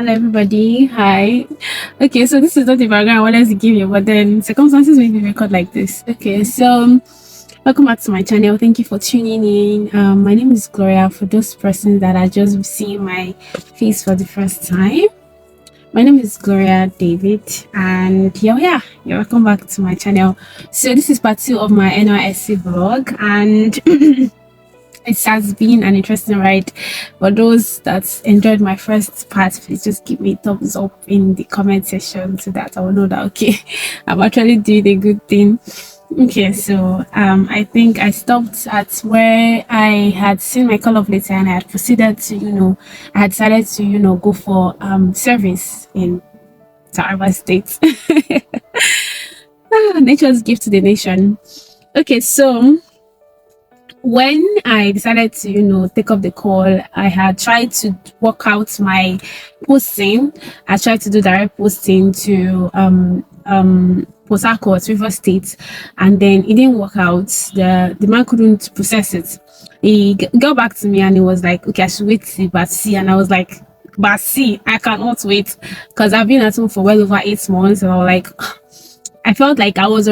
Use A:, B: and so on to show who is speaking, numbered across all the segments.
A: Hello, everybody. Hi. Okay, so this is not the background I wanted to give you, but then circumstances made me record like this. Okay, so welcome back to my channel. Thank you for tuning in. My name is Gloria. For those persons that are just seeing my face for the first time, my name is Gloria David, and you're welcome back to my channel. So this is part 2 of my NYSC vlog, and it has been an interesting ride. For those that enjoyed my first part, please just give me a thumbs up in the comment section so that I will know that okay, I'm actually doing a good thing. Okay, so I think I stopped at where I had seen my call of letter, and I had proceeded to I had decided to go for service in Taraba State. Nature's gift to the nation. Okay, so when I decided to take up the call, I had tried to work out my posting. I tried to do direct posting to Port Harcourt, River State, and then it didn't work out. The man couldn't process it. He got back to me and he was like, okay, I should wait till but see. And I was like, but see, I cannot wait, because I've been at home for well over 8 months, and I was like, I felt like I was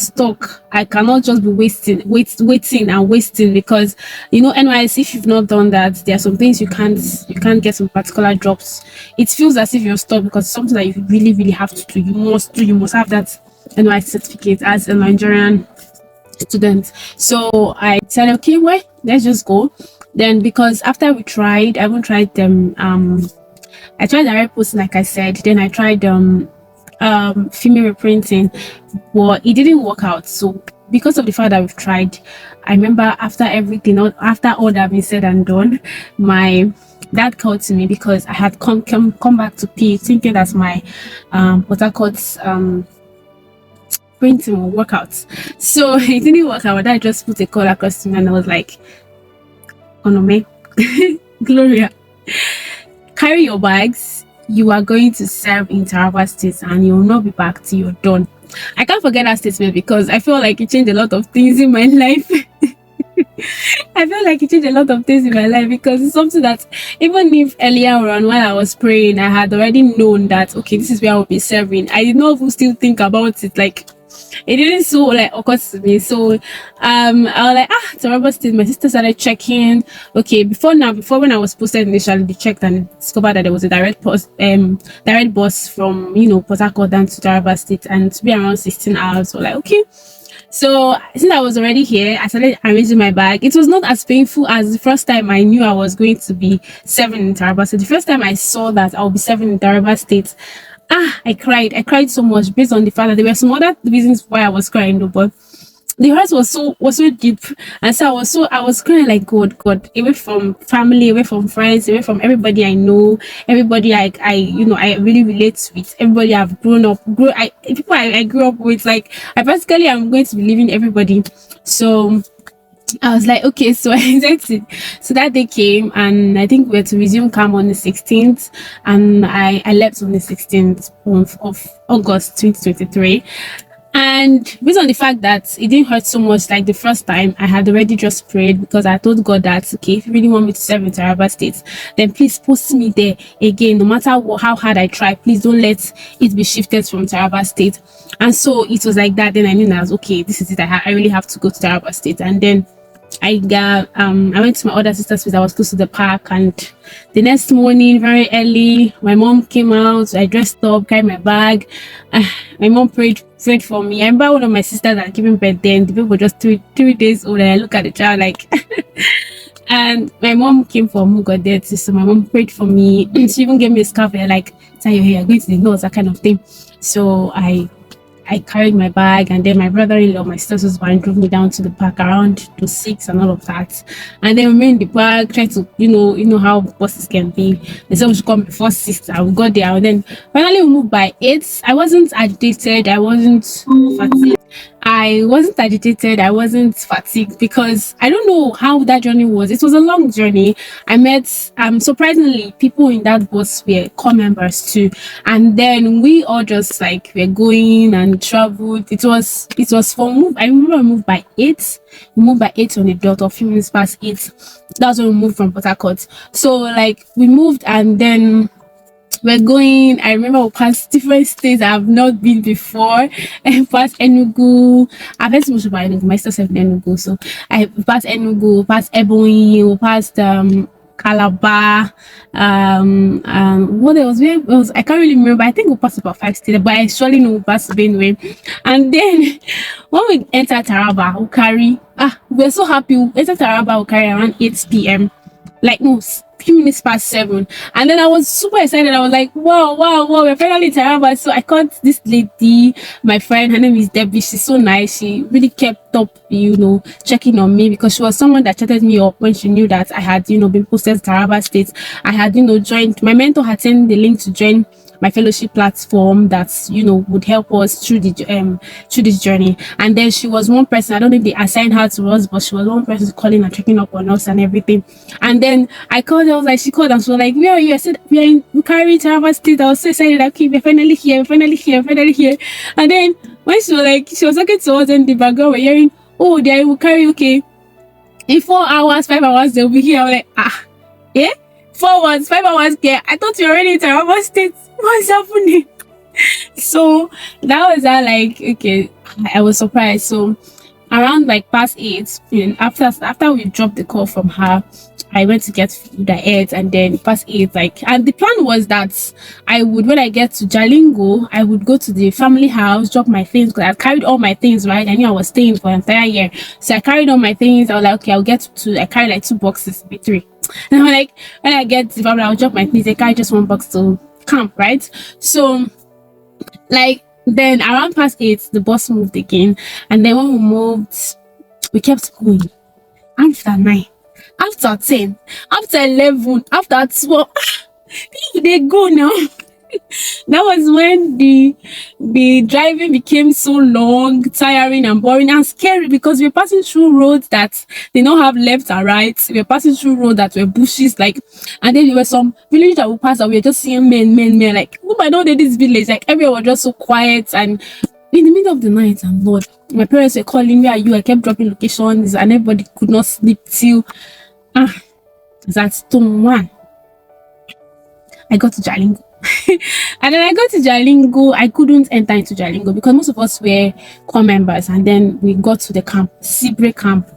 A: stuck. I cannot just be waiting and wasting, because NYS, if you've not done that, there are some things you can't get some particular jobs. It feels as if you're stuck because it's something that you really, really have to do. You must have that NYS certificate as a Nigerian student. So I said, okay, well, let's just go. Then, because after we tried, I haven't tried them. I tried direct posting, like I said. Then I tried female reprinting, but it didn't work out. So because of the fact that we've tried, I remember after all that been said and done, my dad called to me because I had come back to P thinking that my Port Harcourt's printing will work out. So it didn't work out. I just put a call across to me and I was like, Onome, Gloria, carry your bags. You are going to serve in Taraba State and you will not be back till you're done. I can't forget that statement because I feel like it changed a lot of things in my life. I feel like it changed a lot of things in my life because it's something that even if earlier on while I was praying, I had already known that, okay, this is where I will be serving. I did not even still think about it. Like, it didn't so occur to me. So I was like, Taraba State. My sister started checking. Okay, before when I was posted initially, they checked and discovered that there was a direct bus from Port Harcourt down to Taraba State, and to be around 16 hours. So like, okay. So since I was already here, I started arranging my bag. It was not as painful as the first time I knew I was going to be serving in Taraba State. The first time I saw that I'll be serving in Taraba State, I cried so much, based on the fact that there were some other reasons why I was crying though, but the hurt was so deep. And so I was crying like, God, away from family, away from friends, away from everybody I know, everybody I really relate with, everybody I've people I grew up with. Like, I practically am going to be leaving everybody. So I was like, okay, so I that's it. So that day came, and I think we were to resume camp on the 16th, and I left on the 16th of August 2023. And based on the fact that it didn't hurt so much like the first time, I had already just prayed, because I told God that, okay, if you really want me to serve in Taraba State, then please post me there again. No matter how hard I try, please don't let it be shifted from Taraba State. And so it was like that. Then I knew that I was okay, this is it. I really have to go to Taraba State. And then I went to my other sister's place. I was close to the park, and the next morning, very early, my mom came out. I dressed up, carried my bag. My mom prayed for me. I remember one of my sisters had given birth then. The baby was just three days old, and I look at the child like and my mom came from who got there too. So my mom prayed for me. She even gave me a scarf and like, tie your hair, going to the nose, that kind of thing. So I carried my bag, and then my brother-in-law, my sister's husband, drove me down to the park around to 6 and all of that. And then we were in the park, trying to, you know how buses can be. They said we should come before 6, and we got there. And then finally we moved by 8. I wasn't agitated. I wasn't fatigued. I wasn't fatigued, because I don't know how that journey was. It was a long journey. I met surprisingly people in that bus were core members too, and then we all just like were going and traveled. It was for move. I remember we moved by 8. We moved by 8 on the dot, or a few minutes past 8. That's when we moved from Port Harcourt. So like we moved, and then We're going, I remember we passed different states I have not been before. And past Enugu. I've heard so much about Enugu. My sister in Enugu. So I passed Enugu, past Ebonyi, we passed Calabar, what else? Where else? I can't really remember. I think we passed about 5 states, but I surely know we passed Benue. And then when we entered Taraba, Ukari, we're so happy. We entered Taraba, Ukari around 8 p.m. Like, no, few minutes past 7. And then I was super excited. I was like, wow, wow, wow, we're finally in Taraba. So I called this lady, my friend, her name is Debbie. She's so nice. She really kept up, checking on me, because she was someone that chatted me up when she knew that I had, been posted to Taraba State. I had, joined, my mentor had sent the link to join my fellowship platform that would help us through this journey. And then she was one person, I don't know if they assigned her to us, but she was one person calling and checking up on us and everything. And then I called her, I was like, she called and she was like, where are you? I said, we are in Bukari, Taraba State. I was so excited, like, okay, we're finally here, And then when she was talking to us in the background, we're hearing, oh, they're in Bukari, okay, in 4 hours, 5 hours they'll be here. I'm like, yeah, 4 hours, 5 hours there. I thought you were already in Taraba State. What's happening? So that was that, like, okay, I was surprised. So around like past 8, after we dropped the call from her, I went to get food I ate, and then past 8, and the plan was that I would, when I get to Jalingo, I would go to the family house, drop my things, because I carried all my things, right? I knew I was staying for an entire year, so I carried all my things. I was like, okay, I'll get to, I carried like 2 boxes, maybe 3. And I'm like, when I get to the family, I'll drop my things. I carry just 1 box to camp, right? So then around past 8, the bus moved again, and then when we moved, we kept going. After 9, after 10, after 11, after 12, they go now. That was when the driving became so long, tiring and boring and scary, because we're passing through roads that they don't have left and right. We're passing through roads that were bushes, and then there were some villages that we passed that we were just seeing men, like, oh, I know that this village, like, everyone was just so quiet. And in the middle of the night, and Lord, my parents were calling, where are you? I kept dropping locations, and everybody could not sleep till that's Stone 1. I got to Jalingo. And then I got to Jalingo. I couldn't enter into Jalingo because most of us were core members. And then we got to the camp, Sibre camp,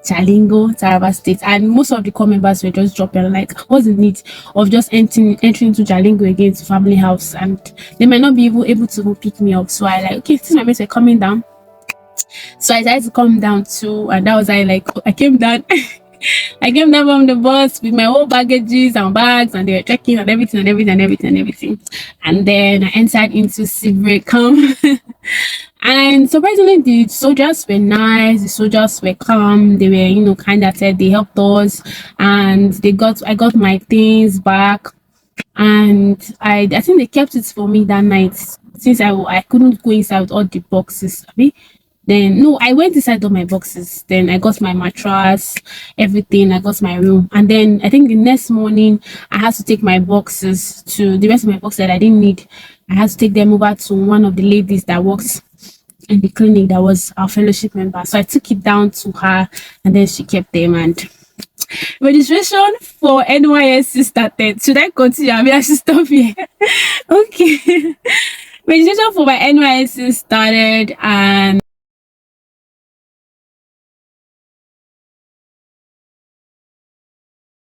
A: Jalingo, Taraba State. And most of the core members were just dropping. Like, what's the need of just entering into Jalingo again to family house? And they might not be able to pick me up. So I okay, since my mates were coming down. So I decided to come down too. And that was I came down. I came down from the bus with my whole baggages and bags, and they were checking and everything. And then I entered into Sibre camp. And surprisingly, the soldiers were nice, the soldiers were calm, they were, kind of said they helped us, and I got my things back. And I think they kept it for me that night, since I couldn't go inside with all the boxes. Then no, I went inside all my boxes. Then I got my mattress, everything. I got my room, and then I think the next morning I had to take my boxes to the rest of my boxes that I didn't need. I had to take them over to one of the ladies that works in the clinic that was our fellowship member. So I took it down to her, and then she kept them. And registration for NYSC started. Should I continue? I should stop here. Okay. Registration for my NYSC started, and